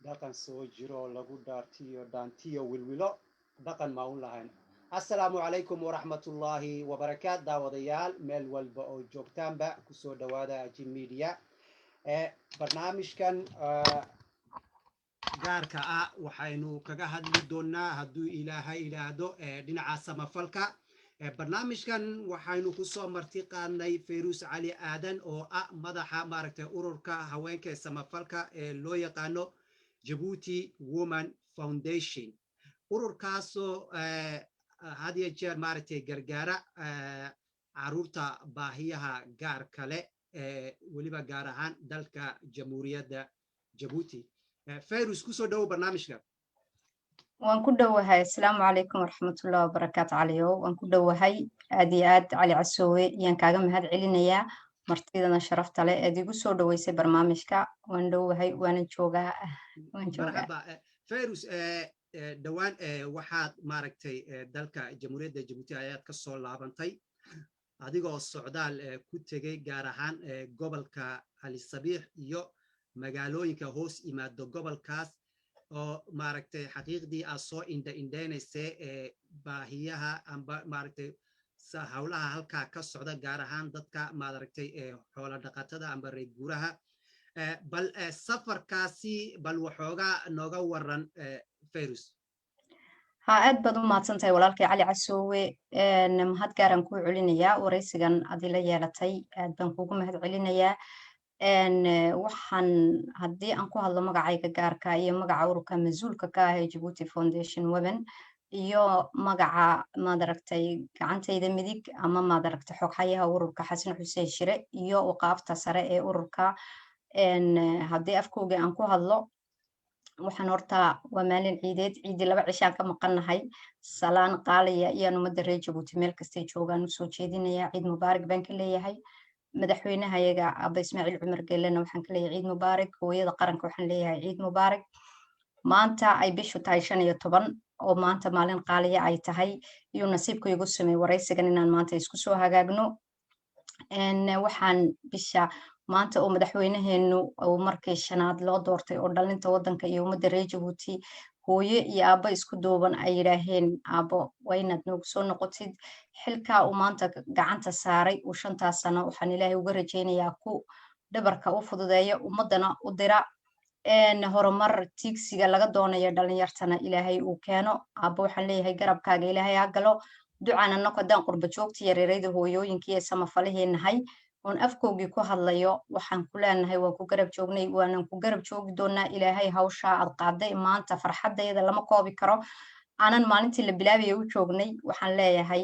dhaqan soo jiro lagu dhaartiyo dhaantiyo wilwilo dhaqan ma u lahayn. Assalaamu calaykum waraxmatullaahi wabarakaatu daawadayaal meel walba oo joogtaanba kusoo dhawaada Jim Media. barnaamijkan gaarka ah waxaynu kaga hadli doonaa hadduu ilaahay ilaahdo dhinaca samafalka. barnaamijkan waxaynu ku soo marti qaadnay Fayrus Cali Aadan oo ah madaxa maaragtay ururka haweenka samafalka ee loo yaqaano Djibouti Women Foundation. ururkaasoo had iyo jeer maaragtay gargaara caruurta baahiyaha gaar kale weliba gaar ahaan dalka jamhuuriyadda Djibouti. Fayrus kusoo dhawo barnaamijka. waan ku dhowahay. Assalaamu calaykum waraxmatullaahi wabarakaatu caliyo. waan ku dhowahay aad iyo aad cali casoowe ayaan kaaga mahad celinayaa martidana sharafta leh ee igu soo dhaweysay barnaamijka. waan dhowahay waana joogaa. Fayrus dhawaan waxaad maaragtay dalka jamhuuriyadda Djibouti ayaad ka soo laabantay adigoo socdaal ku tegay gaar ahaan gobolka Ali Sabiix iyo magaalooyinka hoos yimaado gobolkaas oo maaragtay xaqiiqdii aad soo indhaynaysay baahiyaha amba maaragtay hawlaha halkaa ka socda gaar ahaan dadka maaragtay xoolo dhaqatada amba reer guuraha. bal safarkaasi bal waxoogaa nooga waran Fayrus. aad baad u mahadsantahay walaalkay cali casoowe. mahad gaaraan kuu celinayaa waraysigan adila yeelatay. aad baan kugu mahad celinayaa. waxaan haddii aan ku hadlo magacayga gaarka iyo magaca ururka mas-uulka ka ah ee Djibouti Foundation Women iyo magaca maadaragtay gacantayda midig ama maadaragtay xoghayaha ururka Xasan Xuseen Shire iyo waqaafta sare ee ururka. haddii afkooga aan ku hadlo waxaan horta waa maalin ciideed ciidii 2 cishaan ka maqannahay. salaan qaaliya iyaan ummadda reer Djibouti meel kastay joogaan usoo jeedinayaa. ciid mubaarak baan ka leeyahay. madaxweynahayaga Abba Ismaaciil Cumar Geelena waxaan ka leeyahay ciid mubaarak. hooyada qaranka waxaan leeyahay ciid mubaarak. maanta ay bishu tahay 15 oo maanta maalin qaaliya ay tahay iyo nasiibka igu sameeyay waraysigan inaan maanta isku soo hagaagno. waxaan bisha maanta oo madaxweynaheenu uu markii 5aad loo doortay oo dhalinta wadanka iyo ummadda reer Djibouti hooyo iyo aabba isku duuban ay yiraahdeen aabbo waa inaad noogu soo noqotid xilka uu maanta gacanta saaray uu 5 sano. waxaan ilaahay uga rajaynayaa ku dhabarka u fududeeyo ummadana u dira horumar tiigsiga laga doonayo dhalinyartana ilaahay uu keeno. aabbo waxaan leeyahay garabkaaga ilaahay ha galo. ducaan annaka daan qurba joogta yareerayda hooyooyinkii ee samafalaheenahay oon afkoogii ku hadlayo waxaan ku leenahay waan ku garab joognay waanan ku garab joogi doonaa ilaahay hawshaa aad qaaday maanta farxaddayda lama koobi karo aanan maalintii la bilaabaya u joognay waxaan leeyahay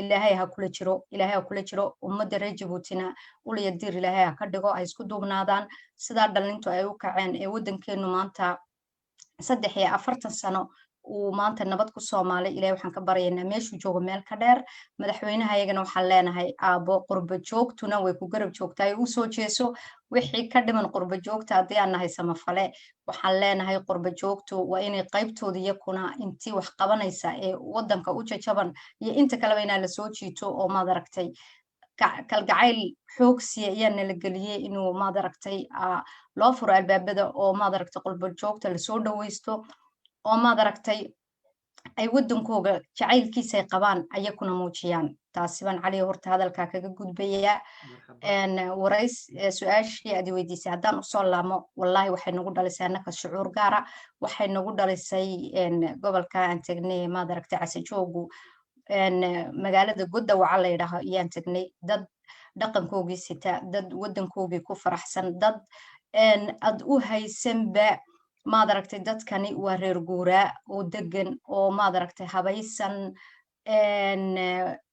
ilaahay ha kula jiro ilaahay ha kula jiro ummadda reer jabuutina uliya dir ilaahay ha ka dhigo ay isku duubnaadaan sidaa dhalintu ay u kaceen ee waddankeenu maanta 43 sano uu maanta nabad ku Soomaali ilaahay waxaan ka baryaynaa meeshuu joogo meel ka dheer madaxweynaha ayagana waxaan leenahay aabo qurba joogtuna way ku garab joogtaa u soo jeeso wixii ka dhiman qurba joogta haddii aan nahay samafale waxaan leenahay qurba joogtu waa inay qaybtooda iyakuna intii wax qabanaysa ee waddanka u jajaban iyo inta kaleba inaa la soo jiito oo maad aragtay kalgacayl xoogsiya ayaa nala geliyey inuu maad aragtay loo furo albaabada oo maad aragtay qurba joogta lasoo dhawaysto oo maad aragtay ay waddankooga jacaylkiisa ay qabaan ayakuna muujiyaan taasi baan cali horta hadalkaa kaga gudbayaa warays su-aashii aad weydiisay haddaan usoo laamo wallaahi waxay nagu dhalisay annaka shucuur gaara waxay nagu dhalisay gobolka aan tegnay maad aragtay casajoogu magaalada Godawaca la yiraahdo ayaan tagnay dad dhaqankoogii sita dad waddankoogii ku faraxsan dad ad u haysanba maad aragtay dadkani waa reer guuraa oo degan oo maad aragtay habaysan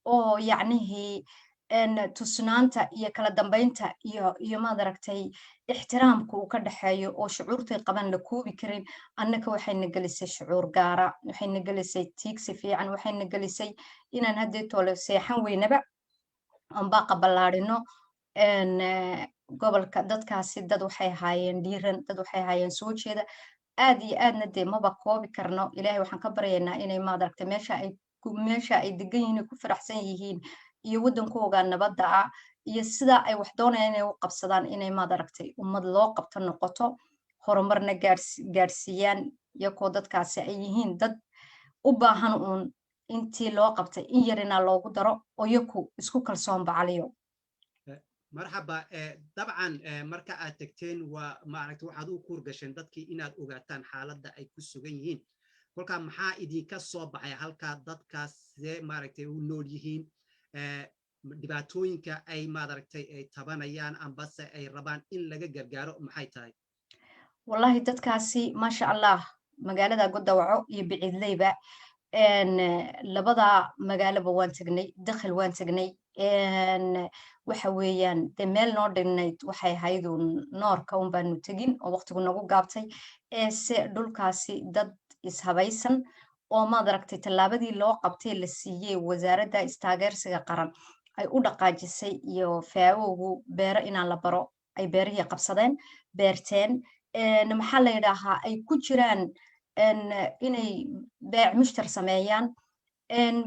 oo yacnihii tusnaanta iyo kala dambeynta iyo maad aragtay ixtiraamku uu ka dhaxeeyo oo shucuurtay qaban la koobi karin annaka waxayna gelisay shucuur gaara waxayna gelisay tiigsi fiican waxayna gelisay inaan haddii toole seexan weynaba aan baaqa ballaadhino gobolka dadkaasi dad waxay ahaayeen dhiiran dad waxay ahaayeen soo jeeda aad iyo aadna dee maba koobi karno ilaahay waxaan ka baryaynaa inay maad aragtay meesha ay degan yihiin ku faraxsan yihiin iyo waddankooga nabadda ah iyo sida ay wax doonayaan inay u qabsadaan inay maad aragtay ummad loo qabto noqoto horumarna gaarsiiyaan iyagoo dadkaasi ay yihiin dad u baahan uun intii loo qabtay in yarina loogu daro oo iyaku isku kalsoon bacaliyo marxaba dabcan marka aad tagteen waa maaragtay waxaad u kuur gasheen dadkii inaad ogaataan xaaladda ay ku sugan yihiin kolkaa maxaa idinka soo baxay halkaa dadkaas see maaragtay u nool yihiin dhibaatooyinka ay maaragtay ay tabanayaan ambase ay rabaan in laga gargaaro maxay tahay wallahi dadkaasi maasha allah magaalada Godawaco iyo Biciidleyba labada magaalaba waan tagnay dakhil waan tagnay waxa weeyaan de meel noo dhinayd waxay ahayd noorka un baanu tegin oo waqtigu nagu gaabtay se dhulkaasi dad ishabaysan oo maad aragtay tallaabadii loo qabtay la siiyey wasaaradda istaageersiga qaran ay u dhaqaajisay iyo faawowgu beero inaan la baro ay beerihii qabsadeen beerteen maxaa la yidhaahaa ay ku jiraan inay beec mushtar sameeyaan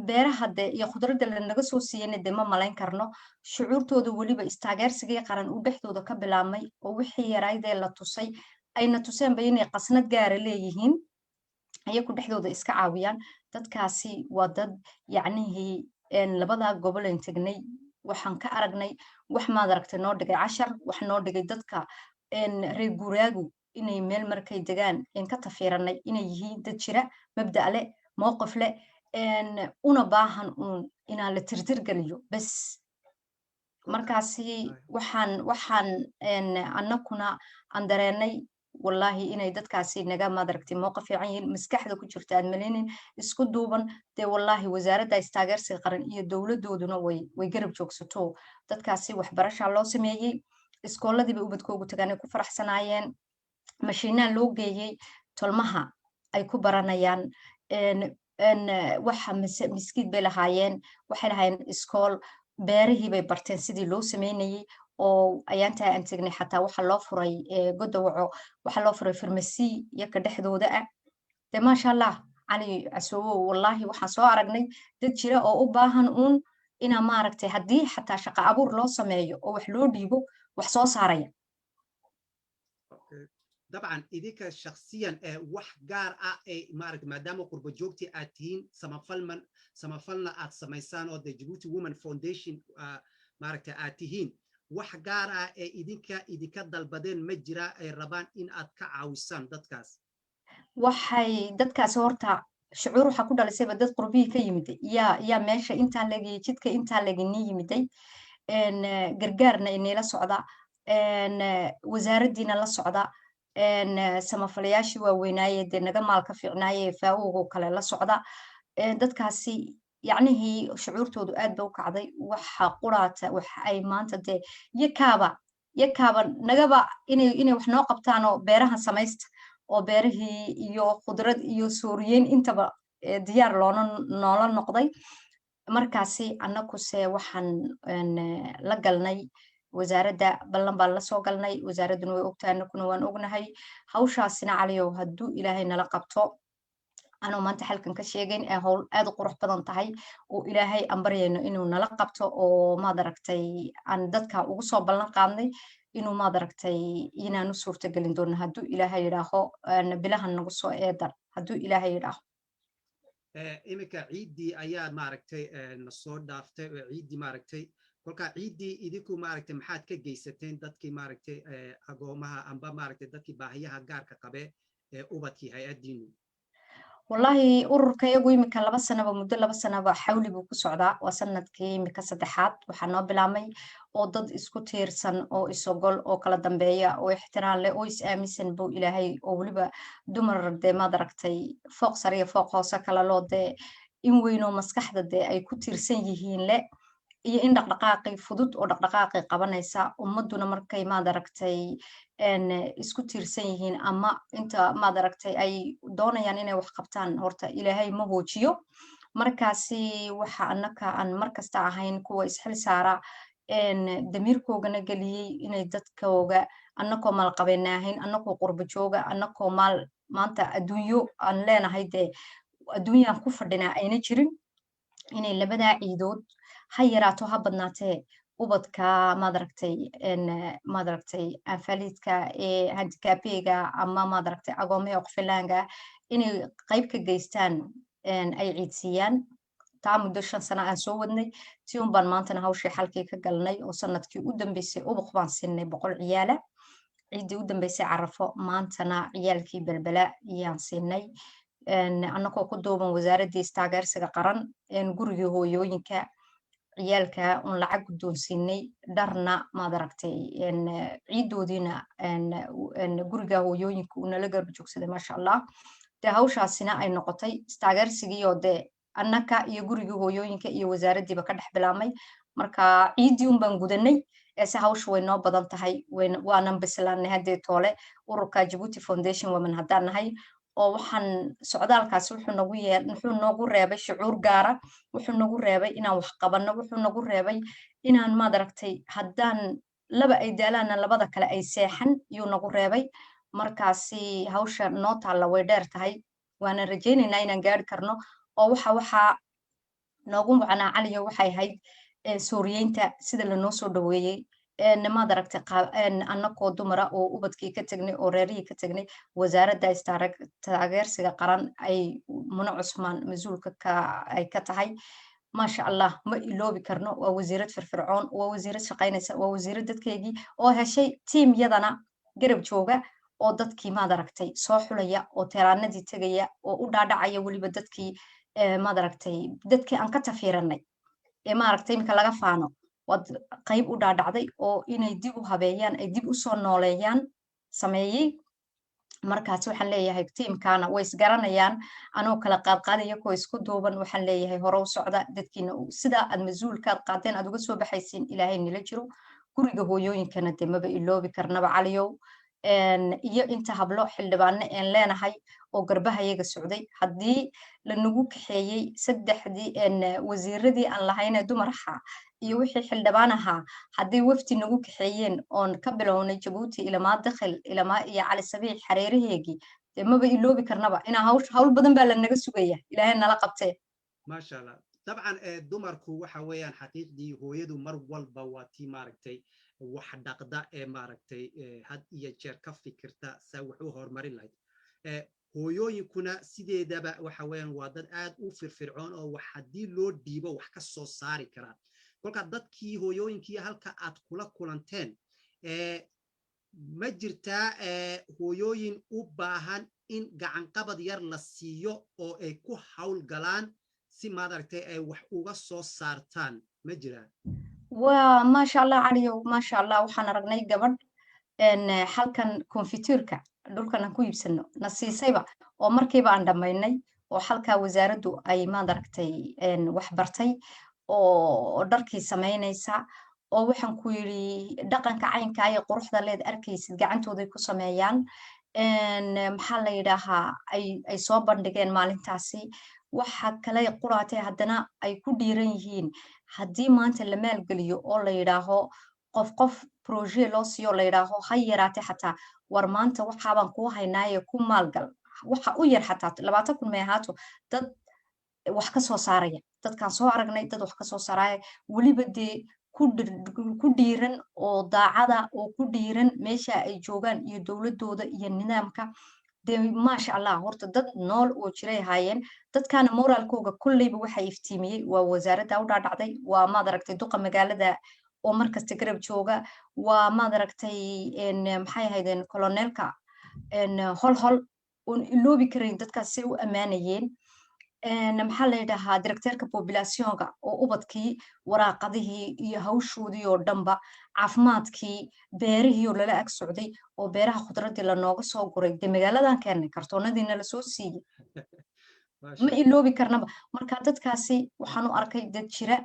beeraha de iyo khudradda lanaga soo siiyeyna de ma malayn karno shucuurtooda weliba istaageersigii qaran uu dhexdooda ka bilaabmay oo wixii yaraydee la tusay ayna tuseenba inay qasnad gaara leeyihiin ayaku dhexdooda iska caawiyaan dadkaasi waa dad yacnihii labada gobol aan tagnay waxaan ka aragnay wax maad aragtay noo dhigay cashar wax noo dhigay dadka reer guuraagu inay meel markay degaan ka tafiiranay inay yihiin dad jira mabda' leh mowqif leh una baahan uun inaan la tirtir geliyo bas markaasi waxaan annakuna aan dareennay wallaahi inay dadkaasi naga maad aragtay mowqif fiican yihiin maskaxda ku jirta aad maleynin isku duuban dee wallaahi wasaaradda istaageersiga qaran iyo dowladdooduna way garab joogsato dadkaasi waxbarashaa loo sameeyey iskooladiiba ubadkoogu tagaan ay ku faraxsanaayeen mashiinaan loo geeyey tolmaha ay ku baranayaan waxa miskiid bay lahaayeen waxay lahaayeen iskool beerihii bay barteen sidii loo sameynayey oo ayaantaa aan tegnay xataa waxa loo furay Godawaco waxa loo furay farmasi yaka dhexdooda ah de maasha allah cali casoowo wallaahi waxaan soo aragnay dad jira oo u baahan uun inaa maaragtay haddii xataa shaqo abuur loo sameeyo oo wax loo dhiibo wax soo saaraya dabcan idinka shakhsiyan wax gaar ah ay maaragtay maadaama qurba joogtii aad tihiin samafalna aad samaysaan oo the Djibouti Women Foundation maaragtay aad tihiin wax gaar ah ee idinka dalbadeen ma jira ay rabaan in aad ka caawisaan dadkaas waxay dadkaas horta shucuur waxa ku dhalisayba dad qurbihii ka yimiday yaa meesha intaa lagii jidka intaa lagini yimiday gargaarna inayla socda wasaaraddiina la socda samafalayaashii waaweynaaye dee naga maalka fiicnaaye faawowgo kale la socda dadkaasi yacnihii shucuurtoodu aad ba u kacday waxa quraata waxa ay maanta dee yakaaba nagaba inay wax noo qabtaan oo beeraha samaysta oo beerihii iyo khudrad iyo suuriyeyn intaba diyaar noola noqday markaasi annakuse waxaan la galnay wasaaradda ballan baan la soo galnay wasaaradduna way ogtahay annakuna waan ognahay hawshaasina caliyow hadduu ilaahay nala qabto anuu maanta xalkan ka sheegayn ee howl aad u qurux badan tahay oo ilaahay aan baryayno inuu nala qabto oo maad aragtay aan dadka ugu soo ballan qaadnay inuu maad aragtay inaanu suurtagelin doono hadduu ilaahay yidhaaho bilahan nagu soo eedan hadduu ilaahay yidhaaho iminka ciiddii ayaa maaragtay na soo dhaaftay ciiddii maaragtay kolka ciiddii idinku maaragtay maxaad ka geysateen dadkii maaragtay agoomaha amba maaragtay dadkii baahiyaha gaarka qabe ubadkii hay-addiinu wallahi ururka iyagu imika 2 sanaba muddo 2 sanaba xawli buu ku socdaa waa sanadkii imika 3aad waxaa noo bilaabmay oo dad isku tiirsan oo isogol oo kala dambeeya oo ixtiraam leh oo is aaminsan buu ilaahay oo weliba dumar dee maad aragtay fooq sare iyo fooq hoose kala loo dee in weynoo maskaxda dee ay ku tiirsan yihiin le iyo in dhaqdhaqaaqii fudud oo dhaqdhaqaaqii qabanaysa ummaduna markay maad aragtay isku tiirsan yihiin ama inta maad aragtay ay doonayaan inay wax qabtaan horta ilaahay ma hoojiyo markaasi waxa annaka aan markasta ahayn kuwa isxil saara damiirkoogana geliyey inay dadkooga annakoo maalqabeena ahayn annakoo qurbo jooga annakoo maanta adduunyo aan leenahay dee adduunyaan ku fadhinaa ayna jirin inay labadaa ciidood ha yaraato ha badnaatee ubadka maad aragtay anfaliidka ee handikaabeyga ama maad aragtay agoomaha qofelaanga inay qayb ka geystaan ay ciidsiiyaan taa muddo 5 sano aan soo wadnay si un baan maantana hawshii xalkii ka galnay oo sanadkii u dambeysay ubuq baan siinay 100 ciyaala ciiddii u dambeysay carafo maantana ciyaalkii belbela ayaan siinay annagoo ku duuban wasaaraddii istaageersiga qaran gurigii hooyooyinka ciyaalka un lacag guddoonsiinay dharna maad aragtay ciiddoodiina guriga hooyooyinka uu nala garba joogsaday maasha allah dee hawshaasina ay noqotay istaageersigii oo dee annaka iyo gurigii hooyooyinka iyo wasaaraddiiba ka dhex bilaabmay marka ciiddii un baan gudanay ese hawsha way noo badan tahay waanan bislaanay haddee toole ururka Djibouti Foundation Women haddaan nahay oo waxaan socdaalkaasi wuxuu noogu reebay shucuur gaara wuxuu nagu reebay inaan wax qabanno wuxuu nagu reebay inaan maad aragtay haddaan laba ay daalaana labada kale ay seexan yuu nagu reebay markaasi hawsha noo taalla way dheer tahay waana rajaynaynaa inaan gaari karno oo waxaa noogu macnaa caliyo waxay ahayd suuriyeynta sida lanoo soo dhaweeyey maad aragtay annakoo dumara oo ubadkii ka tagnay oo reerihii ka tagnay wasaaradda taageersiga qaran ay Muna Cusmaan mas-uulka ay ka tahay maasha allah ma iloobi karno waa wasiirad firfircoon waa wasiirad shaqaynaysa waa wasiirad dadkeygii oo heshay tiim yadana garab jooga oo dadkii maad aragtay soo xulaya oo teeraanadii tegaya oo u dhaadhacaya weliba dadkii maad aragtay dadkii aan ka tafiiranay ee maaragtay imika laga faano wad qayb u dhaadhacday oo inay dib u habeeyaan ay dib u soo nooleeyaan sameeyey markaas waxaan leeyahay tiimkaana way isgaranayaan anoo kala qaadqaadaya koo isku duuban waxaan leeyahay hore u socda dadkiina sida aad mas-uulkaad qaadeen aad uga soo baxaysiin ilaahay nila jiro guriga hooyooyinkana dee maba iloobi karnaba caliyow iyo inta hablo xildhibaane een leenahay oo garbahayaga socday haddii lanagu kaxeeyey 3 wasiiradii aan lahaynee dumaraha iyo wixii xildhibaan ahaa haddii wafti nagu kaxeeyeen oon ka bilownay Djibouti ilamaa dakhil ilamaa iyo cali sabiix xareeraheegii dee maba iloobi karnaba inaa hawl badan baa lanaga sugaya ilaahay nala qabtee maasha allah dabcan dumarku waxa weeyaan xaqiiqdii hooyadu mar walba waa tii maaragtay wax dhaqda ee maaragtay had iyo jeer ka fikirta saa wax u horumarin lahayd hooyooyinkuna sideedaba waxa weeyaan waa dad aad u firfircoon oo wax haddii loo dhiibo wax ka soo saari karaan kolka dadkii hooyooyinkii halka aad kula kulanteen ma jirtaa hooyooyin u baahan in gacanqabad yar la siiyo oo ay ku hawl galaan si maaragtay ay wax uga soo saartaan ma jiraan وما شاء الله عليو ما شاء الله waxaan aragnay gabadh halkan konfituurka dhulkan aan ku iibsano nasiisayba oo markiiba aan dhamaynay oo halka wasaaraddu ay maad aragtay wax bartay oo dharkii samaynaysa oo waxaan ku yiri dhaqanka caynka ay quruxda leed arkaysid gacantooda ku sameeyaan maxaa la yiraahaa ay soo bandhigeen maalintaasi waxa kale quraatay haddana ay ku dhiiran yihiin haddii maanta la maalgeliyo oo la yiraaho qof projet loo siiyo la yiraaho ha yaraatee xataa war maanta waxaabaan kuu haynaaye ku maalgal waxa u yar xataa 20,000 may ahaato dad wax ka soo saaraya dadkaan soo aragnay dad wax ka soo saaraya weliba dee ku dhiiran oo daacada oo ku dhiiran meesha ay joogaan iyo dowladooda iyo nidaamka dee maasha allah horta dad nool oo jiray haayeen dadkaana moraalkooga kulleyba waxa iftiimiyey waa wasaaradda u dhaadhacday waa maad aragtay duqa magaalada oo markasta garab jooga waa maad aragtay maxay ahaydeen koloneelka hol oon iloobi karayn dadkaas say u ammaanayeen maxaa la yidhaahaa directeerka populationka oo ubadkii waraaqadihii iyo hawshoodii oo dhanba caafimaadkii beerihii oo lala ag socday oo beeraha khudradii lanooga soo guray dee magaaladan keennay kartoonadiina lasoo siiyey ma iloobi karnaba marka dadkaasi waxaan u arkay dad jira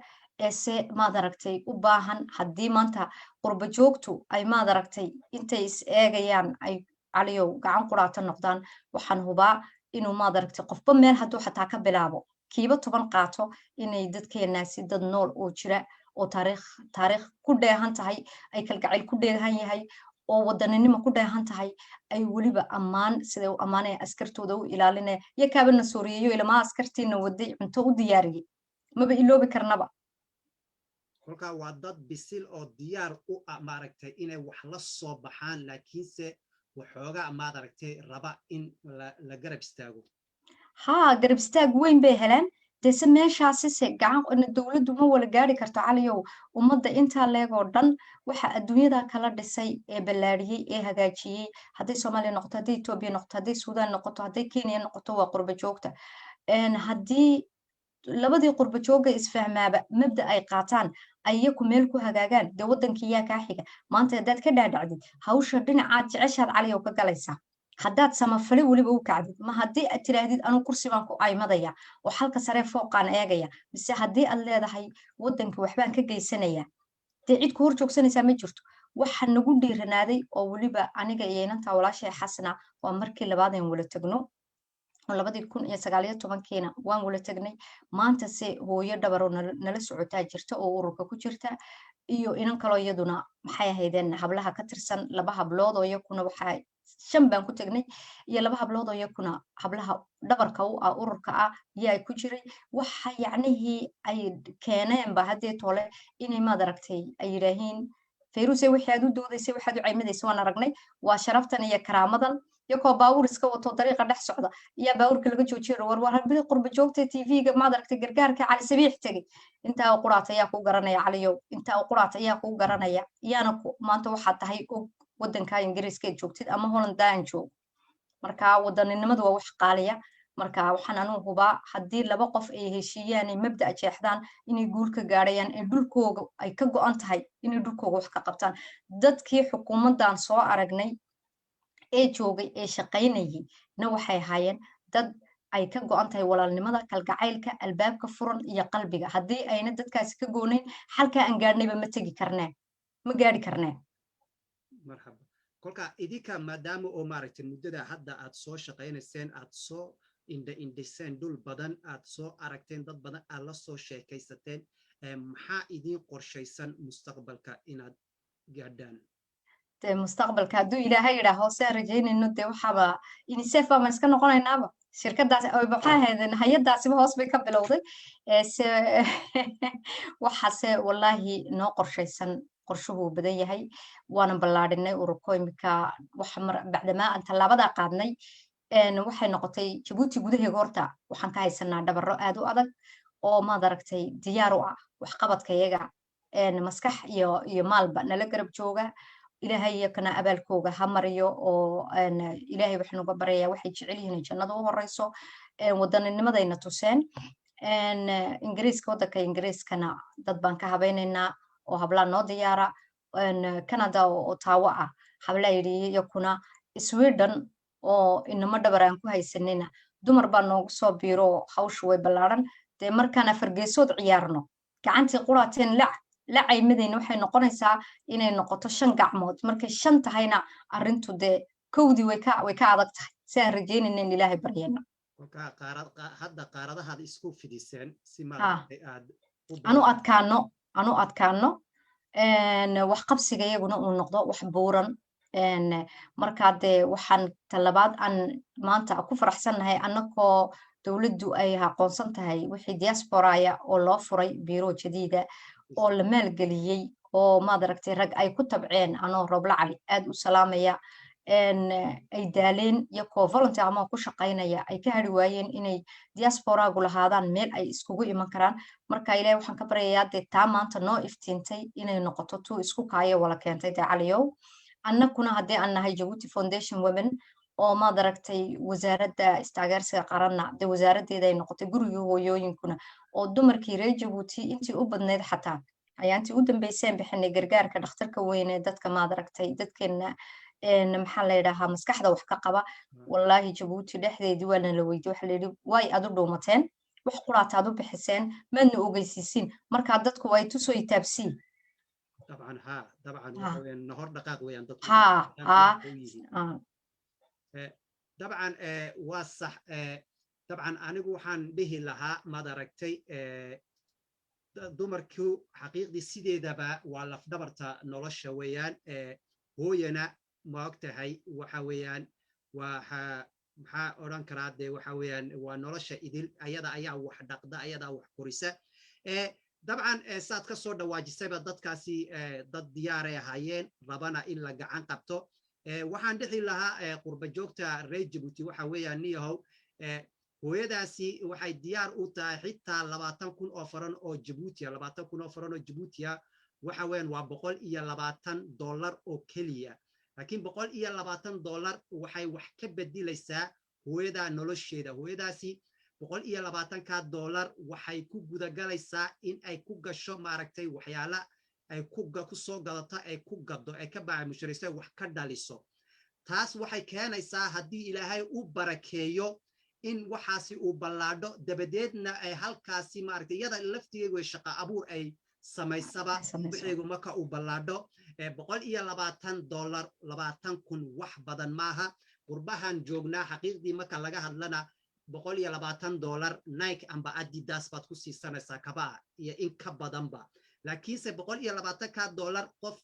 eese maad aragtay u baahan haddii maanta qurba joogtu ay maad aragtay intay is eegayaan ay caliyow gacan quraata noqdaan waxaan hubaa inuu maad aragtay qofba meel hadduu xataa ka bilaabo kiiba 10 qaato inay dadkeenaasi dad nool oo jira oo taariikh ku dheehan tahay ay kalgacayl ku dheehan yahay oo wadaninimo ku dheehan tahay ay weliba ammaan sida u ammaanaya askartooda u ilaalinaya iyo kaabana sooriyeeyo ilmaa askartiina waday cunto u diyaariyey maba iloobi karnaba kolkaa waa dad bisil oo diyaar u ah maaragtay inay wax la soo baxaan laakiinse waxoogaa maad aragtay raba in la garab istaago haa garab istaag weyn bay heleen dese meeshaasise gacan dowladdu ma wala gaari karto caliyow ummadda intaa leegoo dhan waxa adduunyada kala dhisay ee ballaariyey ee hagaajiyey hadday soomaaliya noqoto hadday etoobiya noqoto hadday suudaan noqoto hadday kenya noqoto waa qurba joogta haddii labadii qurba jooga isfahmaaba mabda ay qaataan ayaku meel ku hagaagaan dee waddankii yaa kaa xiga maanta haddaad ka dhaadhacdid hawsha dhinacaad jeceshaad caliyow ka galaysaa haddaad samafale weliba u kacdid ma haddii aad tiraahdid anuu kursi baan ku aymadaya oo halka saree fooqaan eegaya mise haddii aad leedahay waddanka waxbaan ka geysanaya dee cid ku hor joogsanaysaa ma jirto waxa nagu dhiiranaaday oo weliba aniga iyo inantaa walaashay xasna waa markii labaad aan wala tagno 2019 waan wala tagnay maanta se hooyo dhabaroo nala socotaa jirta oo ururka ku jirta iyo inan kaloo iyaduna maxay ahaydeen hablaha ka tirsan 2 hablood oo iyakuna waxaa 5 baan ku tagnay iyo 2 hablood oo iyakuna hablaha dhabarka u ah ururka ah yaa ku jiray waxa yacnihii ay keeneenba haddii tole inay maad aragtay ay yiraahiin fayruse wixii aad u doodaysay waxaad u caymadaysa waan aragnay waa sharaftan iyo karaamadan yakoo baawur iska wato dariiqa dhex socda ayaa baawurka laga joojiyo war hadii qurba joogta TV-ga maad aragtay gargaarka cali sabiix tagay intaa quraata ayaa ku garanaya caliyow intaa quraata ayaa ku garanaya iyana maanta waxaad tahay waddanka Ingiriiska joogtid ama Holland aan joog marka wadaninimadu waa wax qaaliya marka waxaan anu hubaa haddii 2 qof ay heshiiyaan ay mabda jeexdaan inay guul ka gaarayaan ee dhulkooga ay ka go'an tahay inay dhulkooga wax ka qabtaan dadkii xukuumadan soo aragnay ee joogay ee shaqaynayay na waxay ahaayeen dad ay ka go'an tahay walaalnimada kalgacaylka albaabka furan iyo qalbiga haddii ayna dadkaasi ka goonayn halka aan gaadhnayba ma tegi karnaa ma gaari karnaa marhaba kolka idinka maadaama oo maaragtay muddada hadda aad soo shaqaynayseen aad soo indhiseen dhul badan aad soo aragteen dad badan aad la soo sheekaysateen maxaa idin qorshaysan mustaqbalka inaad gaadhaan mustaqbalka hadduu ilaahay yidhaa hoose rajaynayno dee waxaaba unicef baa ma iska noqonaynaaba shirkadaas maxaa ahaydeen hay-adaasiba hoos bay ka bilowday waxaase wallaahi noo qorshaysan qorshuhu badan yahay waana ballaadhinay ururko imika bacdamaa aan tallaabadaa qaadnay waxay noqotay Jabuuti gudaheega horta waxaan ka haysanaa dhabarro aad u adag oo maad aragtay diyaar u ah waxqabadkayaga maskax iyo maalba nala garab jooga ilaahay kana abaalkooga ha mariyo oo ilaahay waxaan uga baryayaa waxay jecel yihiin jannada u horeyso wadanninimadayna tuseen ingiriiska waddanka ingiriiskana dad baan ka habaynaynaa oo hablaa noo diyaara Canada oo Ottawa ah hablaa yidhi iyakuna Sweden oo inama dhabar aan ku haysanina dumar baa noogu soo biiro hawshu way ballaaran dee markaan afargeesood ciyaarno gacantii quraateen la caymadayna waxay noqonaysaa inay noqoto 5 gacmood markay 5 tahayna arrintu dee kowdii way ka adag tahay si aan rajaynayna in ilaahay baryayno hadda qaaradahaad isku fidiseen si ha maaragtay aad anu adkaano wax qabsiga iyaguna uu noqdo wax buuran markaa dee waxaan talabaad aan maanta ku faraxsannahay annagoo dowladdu ay aqoonsan tahay wixii diasporaya oo loo furay biiro jadiida oo la maalgeliyey oo maad aragtay rag ay ku tabceen anoo Roble Cali aad u salaamaya ay daaleen iyagoo volunteer ama ku shaqaynaya ay ka hari waayeen inay diasporagu lahaadaan meel ay iskugu iman karaan marka ilaahay waxaan ka baryayaa dee taa maanta noo iftiintay inay noqoto tuu isku kaayo wala keentay dee caliyow annaguna haddii aan nahay Djibouti Foundation Women oo maad aragtay wasaaradda istaageersiga qaranna dee wasaaraddeeda ay noqotay guriga hooyooyinkuna oo dumarkii reer Djibouti intii u badneyd xataa ayaantii u dambeyseen bixinay gargaarka dhakhtarka weyn ee dadka maad aragtay dadkeena maxaa la yidhaahaa maskaxda wax ka qaba wallaahi Djibouti dhexdeedii waana la weydiiyey waxa la yidhi way aad u dhuumateen wax quraataad u bixiseen maadna ogeysiisiin markaa dadku way tusoo itaabsiin طبعا وحوين نهار دقائق ويان دكتور طبعا واصح طبعا أنا وحن به لها ما دركتي دمركو حقيقي سيدي دبا ولا في دبرتا نولش ويان هو ينا ما وقتها وحويان maxaa oran karaa dee waxa weeyaan waa nolosha idil ayada ayaa wax dhaqda ayada wax korisa dabcan saad ka soo dhawaajisayba dadkaasi dad diyaar ay ahaayeen rabana in la gacan qabto waxaan dhixi lahaa qurba joogta reer Djibouti waxa weeyaan niyahow hooyadaasi waxay diyaar u tahay xitaa 20,000 oo faran oo Djibouti 20,000 oo faran oo Djibouti waxa weeyaan waa $120 oo keliya laakiin $120 waxay wax ka bedelaysaa hooyada nolosheeda hooyadaasi $120 waxay ku gudagalaysaa in ay ku gasho maaragtay waxyaala ay ku soo gadato ay ku gado ay ka baamusharayso wax ka dhaliso taas waxay keenaysaa haddii ilaahay u barakeeyo in waxaasi uu ballaadho dabadeedna ay halkaasi maaragtay iyada laftigeedu ay shaqo abuur ay samaysaba wixiigu marka uu ballaadho $120 20,000 wax badan maaha qurbahan joognaa xaqiiqdii marka laga hadlana $120 Nike amba Adidas baad ku siisanaysaa kabaa iyo in ka badanba laakiinse $120 qof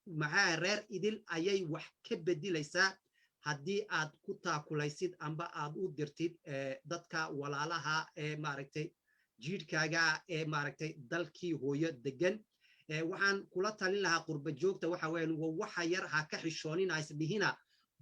maxaa reer idil ayay wax ka bedelaysaa haddii aad ku taakulaysid amba aad u dirtid dadka walaalaha ee maaragtay jiirkaaga ee maaragtay dalkii hooyo degan waxaan kula talin lahaa qurba joogta waxa weeyaan waxa yar ha ka xishoonina isdhihina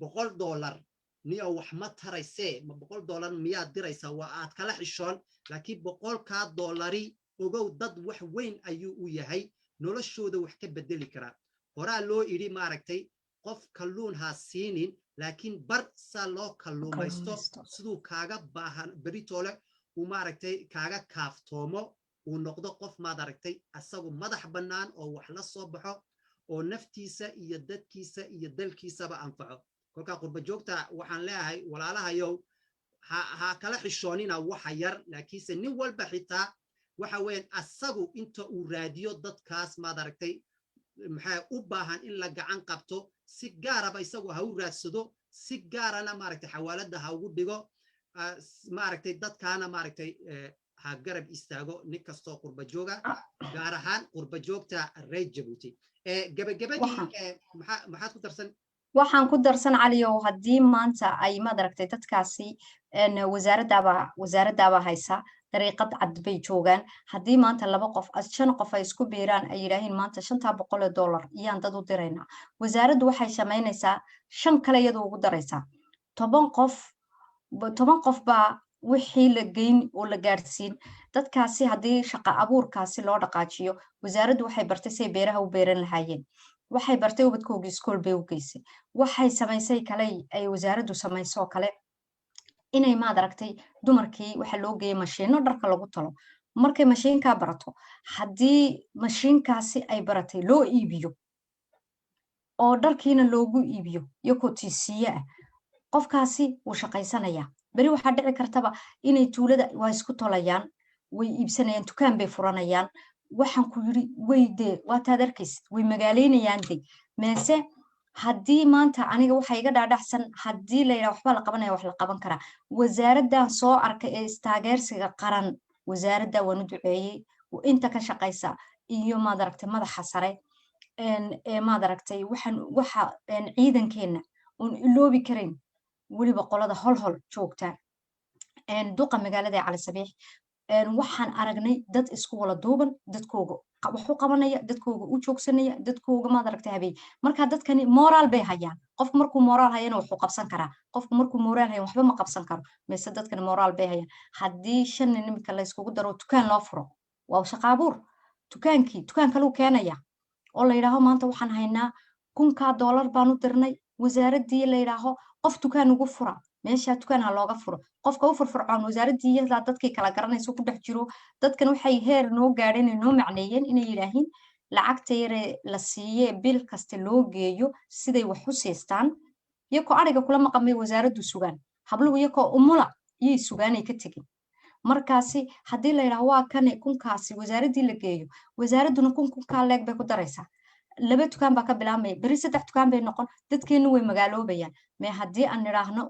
$100 niyo wax ma taraysee ma $100 miyaad diraysaa waa aad kala xishoon laakiin $100 ogow dad wax weyn ayuu u yahay noloshooda wax ka bedeli karaa horaa loo idhi maaragtay qof kalluun ha siinin laakiin bar saa loo kalluumaysto siduu kaaga baahan beritoole uu maaragtay kaaga kaaftoomo uu noqdo qof maad aragtay asagu madax bannaan oo wax la soo baxo oo naftiisa iyo dadkiisa iyo dalkiisaba anfaco kolka qurba joogta waxaan leeyahay walaalahayow ha kala xishoonina waxa yar laakiinse nin walba xitaa waxa weeyaan asagu inta uu raadiyo dadkaas maad aragtay maxay u baahan in la gacan qabto si gaaraba isagu ha u raadsado si gaarana maaragtay xawaalada ha ugu dhigo maaragtay dadkaana maaragtay ha garab istaago nin kastoo qurba jooga gaar ahaan qurba joogta reer Djibouti gabagabadii maxaad ku darsan waxaan ku darsan caliyow haddii maanta ay maad aragtay dadkaasi wasaaraddaaba haysa dariiqad cad bay joogaan haddii maanta 2 qof 5 qof ay isku biiraan ay yidhaahiin maanta $500 iyaan dad u diraynaa wasaaraddu waxay samaynaysaa 5 kale iyadoo ugu daraysaa 10 qof baa wixii la geyn oo la gaarsiin dadkaasi haddii shaqo abuurkaasi loo dhaqaajiyo wasaaraddu waxay bartay say beeraha u beeran lahaayeen waxay bartay ubadkoogii iskool bay u geysay waxay samaysay kale ay wasaaraddu samaysoo kale inay maad aragtay dumarkii waxa loo geeyay mashiino dharka lagu talo markay mashiinkaa barato haddii mashiinkaasi ay baratay loo iibiyo oo dharkiina loogu iibiyo iyo kotiisiye ah qofkaasi wuu shaqaysanayaa beri waxaa dhici kartaba inay tuulada waa isku tolayaan way iibsanayaan dukaan bay furanayaan waxaan ku yiri way dee waataad arkaysid way magaaleynayaan de meese haddii maanta aniga waxa iga dhaadhacsan haddii la yidhaha waxba la qabanaya wax la qaban karaa wasaaraddan soo arkay ee istaageersiga qaran wasaaradda waan u duceeyey inta ka shaqaysa iyo maad aragtay madaxa sare maad aragtay waxa ciidankeenna oon iloobi karayn weliba qolada holhol joogta duqa magaalada Cali Sabiix waxaan aragnay dad isku wala duuban dadkooga wax u qabanaya dadkooga u joogsanaya dadkooga maad aragtay habay marka dadkani moral bay hayaan qofku markuu moral hayana wuxuu qabsan karaa qofku markuu moral hayan waxba ma qabsan karo mise dadkani moral bay hayaan haddii 5 nin imika la iskugu daro dukaan loo furo waa shaqo abuur dukaan kale uu keenaya oo la yiraahdo maanta waxaan haynaa $1,000 baan u dirnay wasaaradii la yiraahdo qof dukaan ugu fura meesha dukaan looga furo qofka u furfurcoon wasaaradii iyada dadkii kala garanayso ku dhex jiro dadkan waxay heer noo gaadheen noo macneeyeen inay yiraahdeen lacagta yare la siiyay bil kasta loo geeyo siday wax u siistaan iyagoo ariga kula maqamay wasaaraddu sugaan habluhu iyagoo umula iyo sugaanay ka tagin markaasi haddii la yiraahdo waa kan kunkaasi wasaaradii la geeyo wasaaradduna kunka leeg bay ku daraysaa 2 dukaan baa ka bilaabmay bari 3 dukaan bay noqon dadkeenu way magaaloobayaan ma haddii aan niraahno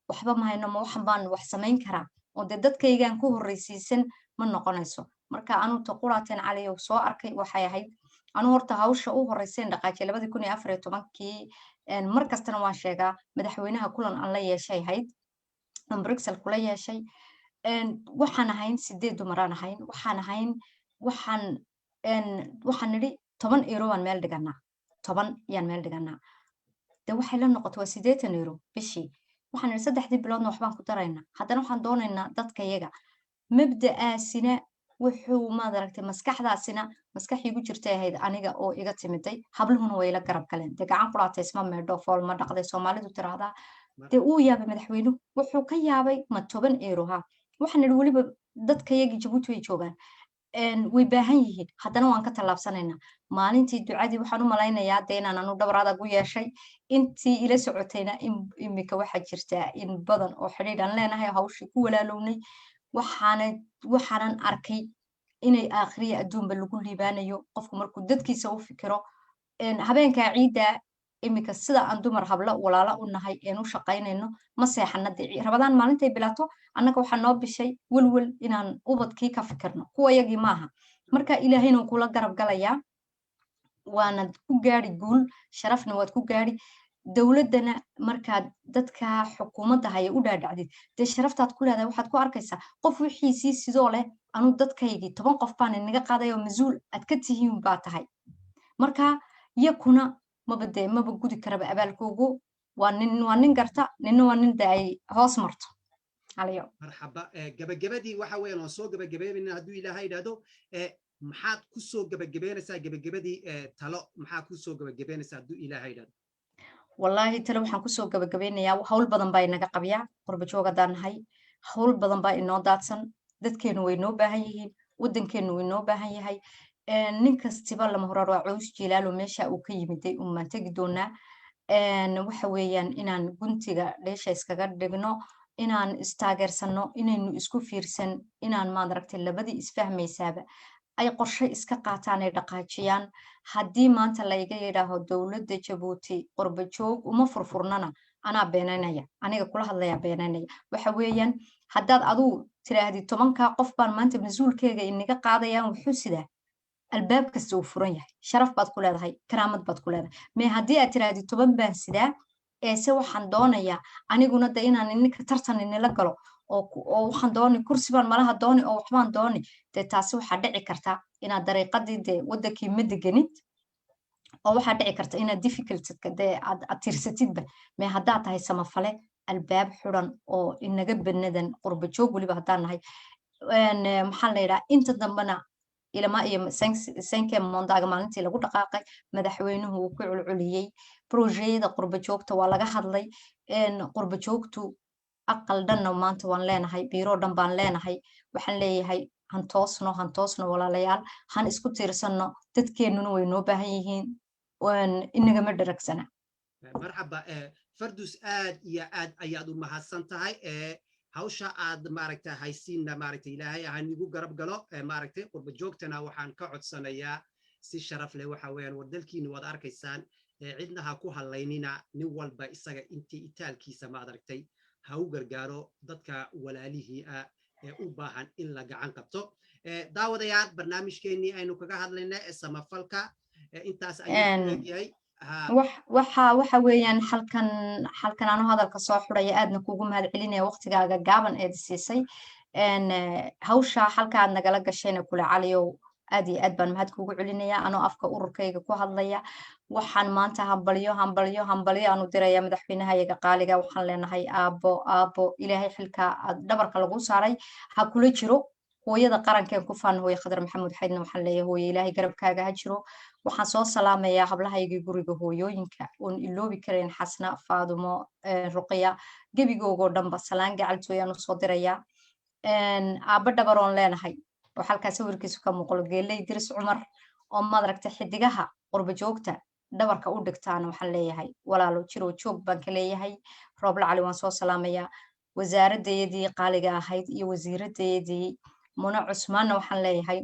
waxba ma hayno ma waxan baan wax samayn karaa oo dadkaygaan ku horeysiisan ma noqonayso marka aanu taqulaateen Cali oo soo arkay waxay ahayd anu horta hawsha u horeysay dhaqaajay 2014 markastana waan sheegaa madaxweynaha kulan aan la yeeshay hayd Brussels kula yeeshay waxaan ahayn 8 dumaraan ahayn waxaan nidhi 10 euro aan meel dhiganaa 10 yaan meel dhiganaa de waxay la noqotay 80 euro bishii waxaan nidhi 3 biloodna waxbaan ku daraynaa haddana waxaan doonaynaa dadka iyaga mabda'aasina wuxuu maad aragtay maskaxdaasina maskaxiigu jirtay ahayd aniga oo iga timiday habluhuna way la garab galeen de gacan quraatay isma meedho fool ma dhaqday Soomaalidu tiraahdaa de uu yaabay madaxweynuhu wuxuu ka yaabay ma 10 euro ha waxaan nidhi waliba dadka iyaga Djibouti way joogaan way baahan yihiin haddana waan ka tallaabsanaynaa maalintii ducadii waxaan u malaynayaa de inaan anu dhabarada ugu yeeshay intii ila socotayna imika waxa jirta in badan oo xiriiraan leenahay hawshii ku walaalownay waxaanan arkay inay aakhiriya adduunba lagu liibaanayo qofku markuu dadkiisa u fikiro habeenka ciida imika sida aan dumar habla walaala u nahay u shaqaynayno ma seexanadii rabadaan maalintay bilaato annaga waxa noo bishay walwal inaan ubadkii ka fikirno kuwa yagii maaha marka ilaahayna kula garab galaya waana ku gaari guul sharafna waad ku gaari dawladana marka dadka xukuumadda haya u dhaadhacdid de sharaftaad ku leedahay waxaad ku arkaysaa qof wixii sidoo leh anu dadkaygii 10 qof baan inaga qaadayo masuul aad ka tihiin baa tahay marka yakuna maba gudi karaba abaalkoogu waa nin garta ninna waa nin daay hoos marto aliyo marxaba gabagabadii waxa weeyaan oo soo gabagabeynaa hadduu ilaahay yiraahdo maxaad ku soo gabagabeynaysaa gabagabadii talo maxaa ku soo gabagabeynaysaa hadduu ilaahay yiraahdo wallahi talo waxaan ku soo gabagabeynayaa hawl badan baa inaga qabiyaa qurba joogadaan nahay hawl badan baa inoo daadsan dadkeenu way noo baahan yihiin wadankeenu way noo baahan yahay nin kastiba lama horar waa cows jilaalo meesha uu ka yimiday uma tagi doonaa waxa weeyaan inaan guntiga dheesha iskaga dhigno inaan istaageersano inaynu isku fiirsan inaan maad aragtay labadii isfahmaysaaba ay qorshe iska qaataan ay dhaqaajiyaan haddii maanta la iga yidhaaho dawladda Djibouti qurba joog uma furfurnana anaa beenaynaya aniga kula hadlaya beenaynaya waxa weeyaan haddaad aduu tiraahdi 10 qof baan maanta masuulkeega inaga qaadayaan wuxuu sidaa albaab kasta uu furan yahay sharaf baad ku leedahay karaamad baad ku leedahay ma haddii aad tiraahdi 10 baan sidaa se waxaan doonayaa aniguna de inaan ininka tartan inila galo oo waxaan dooni kursi baan malaha dooni oo waxbaan dooni de taasi waxaa dhici karta inaad dariiqadii de wadankii ma deganid oo waxaa dhici karta inaad difficultydka de aad tirsatidba ma haddaad tahay samafale albaab xuran oo inaga banadan qurba joog weliba haddaan nahay maxaa la yidhaha inta dambana ilama iyo sanke mondaga maalintii lagu dhaqaaqay madaxweynuhu uu ku culculiyay projeyada qurba joogta waa laga hadlay qurba joogtu aqal dhanna maanta waan leenahay biiro dhan baan leenahay waxaan leeyahay han toosno walaalayaal han isku tiirsanno dadkeennuna way noo baahan yihiin inagama dharagsana marxaba fardus aad iyo aad ayaad u mahadsan tahay hawsha aad maaragtay haysiinna maaragtay ilaahay ha nigu garab galo maaragtay qurba joogtana waxaan ka codsanayaa si sharaf leh waxa weeyaan war dalkiina waad arkaysaan cidna ha ku halaynina nin walba isaga intii itaalkiisa ma aragtay ha u gargaaro dadka walaalihii ah ee u baahan in la gacan qabto daawadayaal barnaamijkeennii aynu kaga hadlaynay samafalka intaas ayuu leeyahay waxa weeyaan halkan aanu hadalka soo xuraya aadna kugu mahad celinaya waqtigaaga gaaban eed siisay hawsha halka aad nagala gashayna kula caliyow aad iyo aad baan mahad kugu celinaya anoo afka ururkayga ku hadlaya waxaan maanta hambalyo aanu diraya madaxweynahayaga qaaliga waxaan leenahay aabo ilaahay xilka dhabarka lagu saaray ha kula jiro hooyada qarankeen ku faan hooye khadar maxamuud xaydna waxaan leeyahay hooye ilaahay garabkaaga ha jiro waxaan soo salaamayaa hablahaygii guriga hooyooyinka oon iloobi karayn xasna faadumo ruqiya gebigoogoo dhanba salaan gacaltooyaan usoo dirayaa aabba dhabaroon leenahay oo halkaa sawirkiisu ka muuqlo geeley diris cumar oo madaragtay xidigaha qurba joogta dhabarka u dhigtaan waxaan leeyahay walaalo jiroo joog baan ka leeyahay rooble cali waan soo salaamayaa wasaaraddeedii qaaliga ahayd iyo wasiiraddeedii muna cusmaanna waxaan leeyahay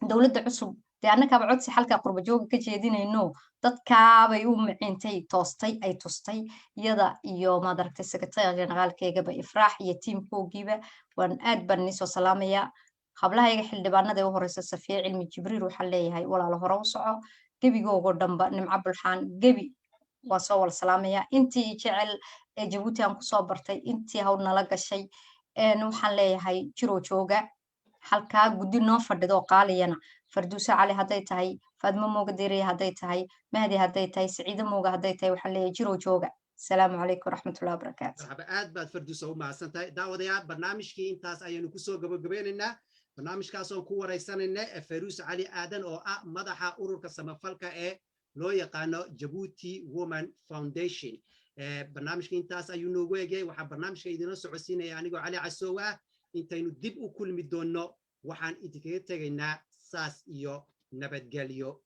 dowladda cusub dee annakaaba codsi halkaa qurba jooga ka jeedinayno dadkaabay u maciintay ay tustay iyada iyo madaragtay sekretariga generaalkeegaba ifraax iyo tiimkoogiiba waan aad baan inisoo salaamayaa hablahayga xildhibaanada ee u horeysa safiya cilmi jibriil waxaan leeyahay walaalo hore u soco gebigoogoo dhanba nimco bulxaan gebi waan soo wala salaamayaa intii jecel ee jabuuti aan kusoo bartay intii hawl nala gashay waxaan leeyahay jiroo jooga halkaa guddi noo fadhido qaaliyana farduuso cali hadday tahay faadmo mooga deeriya hadday tahay mahdi hadday tahay siciido mooga hadday tahay waxaan leeyahay jiroo jooga السلام عليكم ورحمة الله وبركاته. مرحبا آد بعد فردوسة ومع سنتاي داوديا برنامجكي انتاس ايانو كسو قبقبيننا برنامج كاسو كو وريساننا فيروس علي آدن او مدحا أوروركا سمفالكا لو يقانو جبوتي وومن فاونديشن برنامجكي انتاس ايانو ويجي وحا برنامجكي ايدينو سعوسينا يعني علي عسوا انتاينو ديب او كل مدونو وحان اتكيتاقينا ساس ايو نبت قاليو